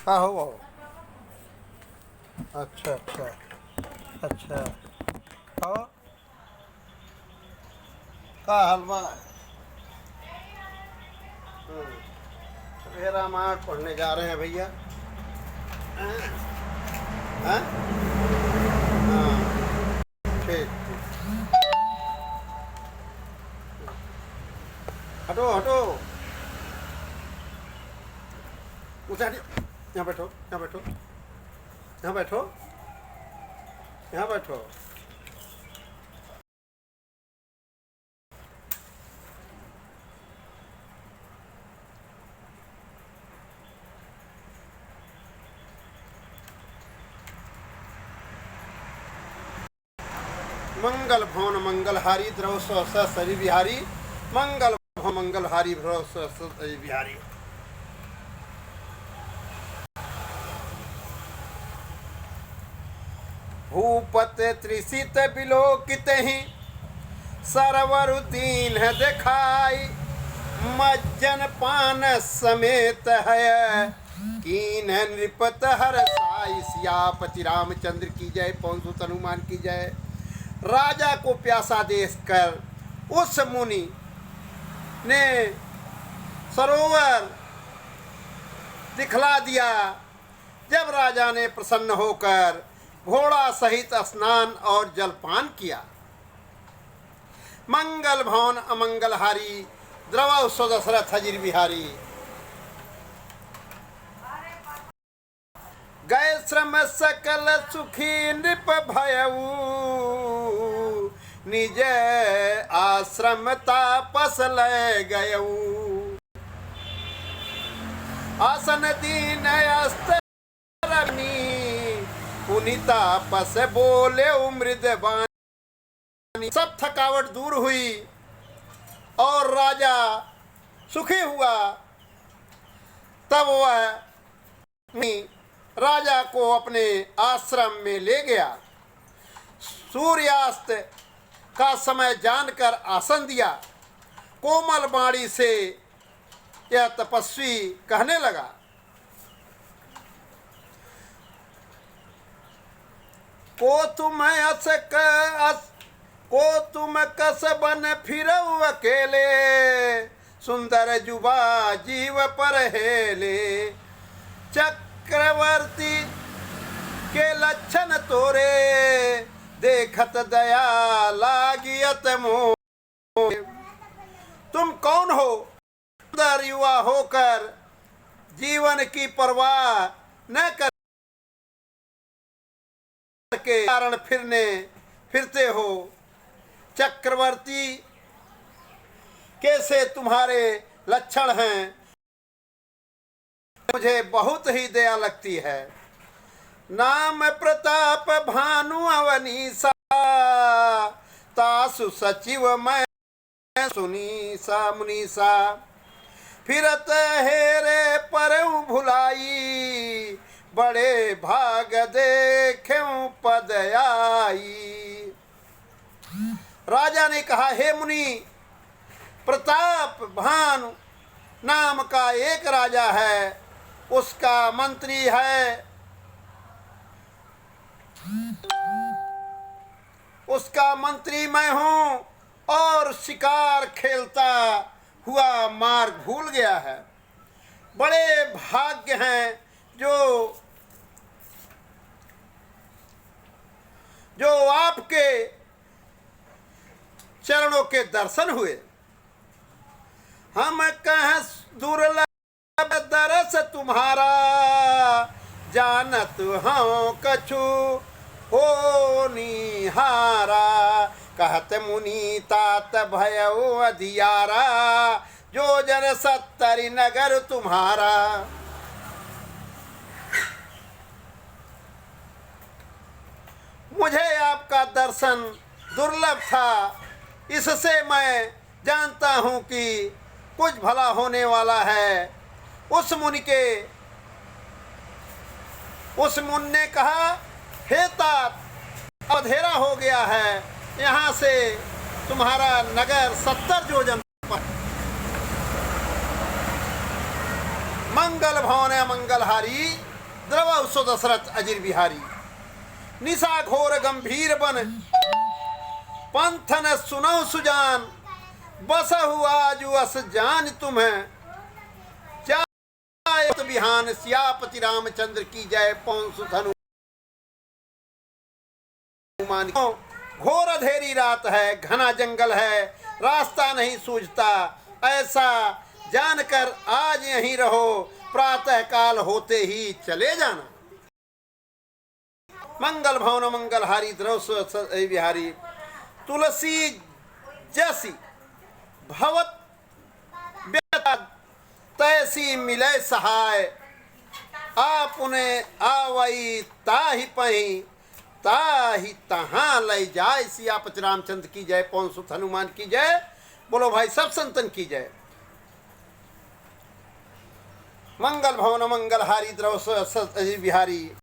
आहो आओ। अच्छा अच्छा अच्छा। और का हलवा। ये रामायण पढ़ने जा रहे हैं भैया। हैं? हैं? हाँ ठीक ठीक। हटो हटो। उठा यहाँ बैठो यहाँ बैठो यहाँ बैठो यहाँ बैठो। मंगल भवन मंगलहारी द्रव सरी बिहारी। मंगल भवन मंगलहारी द्रव सरी बिहारी। भूपत त्रिसित बिलोकित ही सरवर दीन दिखाई। मज्जन पान समेत है कीन नृपत हर साई। सियापति रामचंद्र की जय। पवन सुत हनुमान की जय। राजा को प्यासा देखकर उस मुनि ने सरोवर दिखला दिया। जब राजा ने प्रसन्न होकर घोड़ा सहित स्नान और जलपान किया। मंगल भवन अमंगलहारी द्रव दशरथ हजिर बिहारी। गए श्रम सकल सुखी नृप भयऊ। निज आश्रम तापस लय गयऊ। आसन दीन अस्त्र पुनितापस बोले मृदवानी। सब थकावट दूर हुई और राजा सुखी हुआ। तब वह राजा को अपने आश्रम में ले गया। सूर्यास्त का समय जानकर आसन दिया। कोमल वाणी से यह तपस्वी कहने लगा। को तुम कसबन फिरऊ अकेले। सुंदर जुबा जीव पर हेले। चक्रवर्ती के लक्षण तोरे। देखत दया लागियत मोह। तुम कौन हो। सुंदर युवा होकर जीवन की परवाह न कर के कारण फिरते हो। चक्रवर्ती कैसे तुम्हारे लक्षण हैं। मुझे बहुत ही दया लगती है। नाम प्रताप भानु अवनीसा। तासु सचिव मैं सुनीसा मुनीसा। फिरत हेरे परऊ भुलाई। बड़े भाग देखें पद आई। राजा ने कहा, हे मुनि, प्रताप भानु नाम का एक राजा है। उसका मंत्री है। उसका मंत्री मैं हूं और शिकार खेलता हुआ मार्ग भूल गया है। बड़े भाग्य हैं जो आपके चरणों के दर्शन हुए। हम कह दुर्लभ दरस तुम्हारा। जानत हूँ कछु हो निहारा। कहत मुनि तात भयउ अधियारा। जो जन 70 नगर तुम्हारा। मुझे आपका दर्शन दुर्लभ था। इससे मैं जानता हूँ कि कुछ भला होने वाला है। उस मुनि ने कहा, हे तात, अंधेरा हो गया है। यहाँ से तुम्हारा नगर 70 योजन पर। मंगल भवन मंगलहारी द्रवौ सो दशरथ अजिर बिहारी। निशा घोर गंभीर बन पंथन सुनौ सुजान, बसहु आजु अस जान तुम्हें, चाहे बिहान सियापति रामचंद्र की जय। पौन सुत हनुमान। घोर अंधेरी रात है, घना जंगल है, रास्ता नहीं सूझता, ऐसा जानकर आज यहीं रहो, प्रातः काल होते ही चले जाना। मंगल भवन मंगल हारी द्रव बिहारी। तुलसी जैसी भवत व्यथा तैसी मिले सहाय, आप उन्हें आवई ताहि पही, ताहि तहां ले जाए। सियापति रामचंद्र की जय। पौन सुत हनुमान की जय। बोलो भाई सब संतन की जय। मंगल भवन मंगल हारी द्रव बिहारी।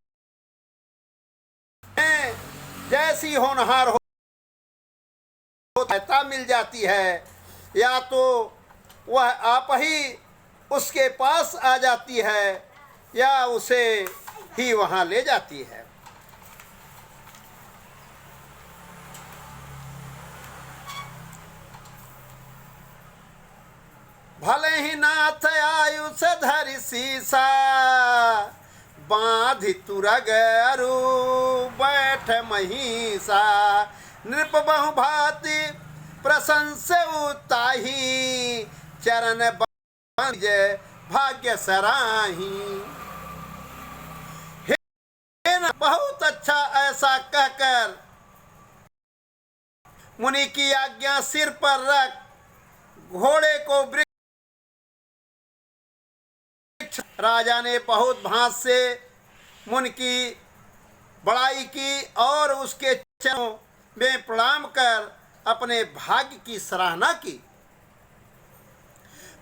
जैसी होनहार होता मिल जाती है, या तो वह आप ही उसके पास आ जाती है, या उसे ही वहां ले जाती है। भले ही नाथ आयुष धरि सीसा, बांधि तुरग अरु बैठ महिषा, नृप बहु भांति प्रशंसउ ताहि, चरण बंज भाग्य सराही। बहुत अच्छा ऐसा कहकर मुनि की आज्ञा सिर पर रख घोड़े को वृक्ष। राजा ने बहुत भांस से मुनि की बड़ाई की और उसके चरणों में प्रणाम कर अपने भाग्य की सराहना की।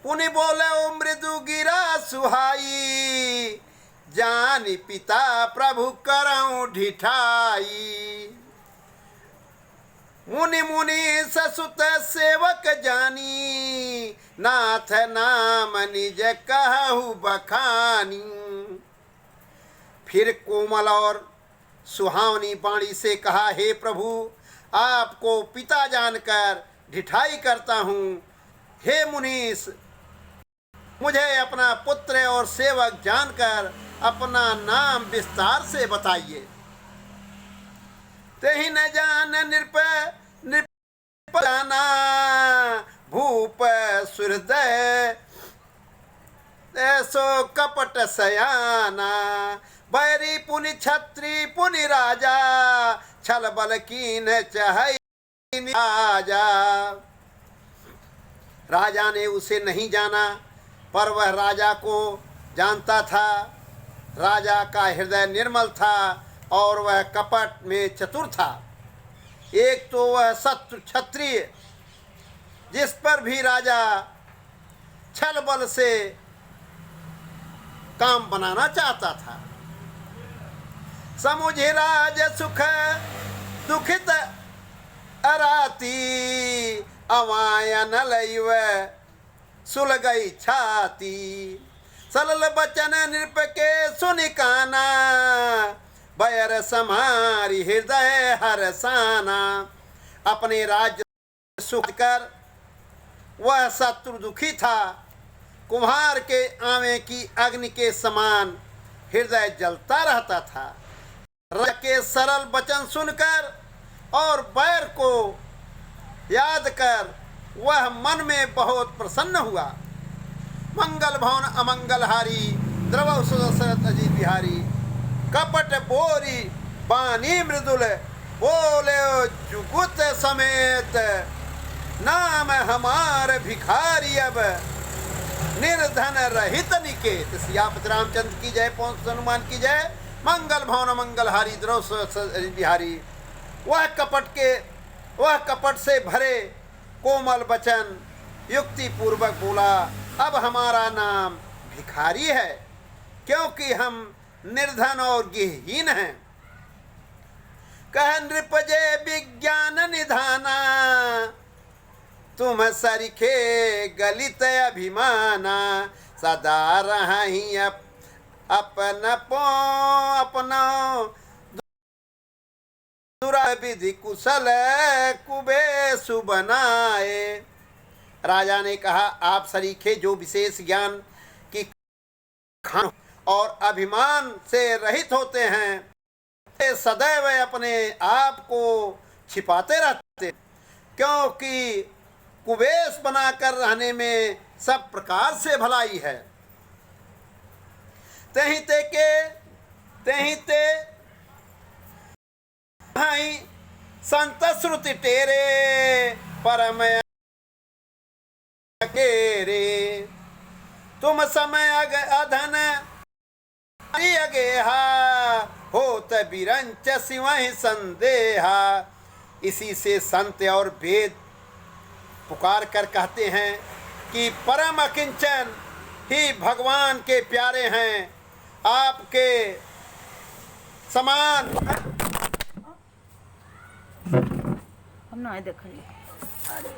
पुनि बोले ओ मृदु गिरा सुहाई, जानि पिता प्रभु करऊं ढिठाई। मुनि मुनि ससुत सेवक जानी, नाथ नाम निज कहु बखानी। फिर कोमल और सुहावनी वाणी से कहा, हे प्रभु, आपको पिता जानकर ढिठाई करता हूँ। हे मुनीस, मुझे अपना पुत्र और सेवक जानकर अपना नाम विस्तार से बताइए। तेहि न जान नृप जाना, भूप सुहृदय ऐसो कपट सयाना। बैरी पुनि छत्री पुनि राजा, छल बल कीन चहई आजा। राजा ने उसे नहीं जाना, पर वह राजा को जानता था। राजा का हृदय निर्मल था और वह कपट में चतुर था। एक तो वह शत्रु क्षत्रिय, जिस पर भी राजा छल बल से काम बनाना चाहता था। समुझे राज सुख दुखित अराती, अवायन लैव सुलगई छाती। सलल बचन नृप के सुनिकाना, बैर समारी हृदय हरसाना। अपने राज्य सुख कर वह शत्रु दुखी था। कुम्हार के आवे की अग्नि के समान हृदय जलता रहता था। राजा के सरल वचन सुनकर और बैर को याद कर वह मन में बहुत प्रसन्न हुआ। मंगल भवन अमंगल हारी, द्रवौ सो दशरथ अजिर बिहारी। कपट बोरी बानी मृदुल, बोले जुगुत समेत। नाम हमार भिखारी अब, निर्धन रहित निकेत। सियापति रामचंद्र की जय। पौन सुत हनुमान की जय। मंगल भवन मंगल हारी, द्रव सो दशरथ बिहारी। वह कपट से भरे कोमल वचन युक्ति पूर्वक बोला, अब हमारा नाम भिखारी है, क्योंकि हम निर्धन और गृहहीन हैं। कह नृप जय विज्ञान निधाना, तुम सरिखे गलित अभिमाना। सदा रही अपना विधि कुशल कुबेसु बनाए। राजा ने कहा, आप सरीखे जो विशेष ज्ञान की खान और अभिमान से रहित होते हैं, वे सदैव अपने आप को छिपाते रहते, क्योंकि कुबेस बनाकर रहने में सब प्रकार से भलाई है। तहीं ते भाई संत श्रुति तेरे परम अकेरे। तुम समय अधन अगेहा होत बिरंच सिवहि संदेहा। इसी से संत और वेद पुकार कर कहते हैं कि परम अकिंचन ही भगवान के प्यारे हैं। आपके समान हम ना देखिए अरे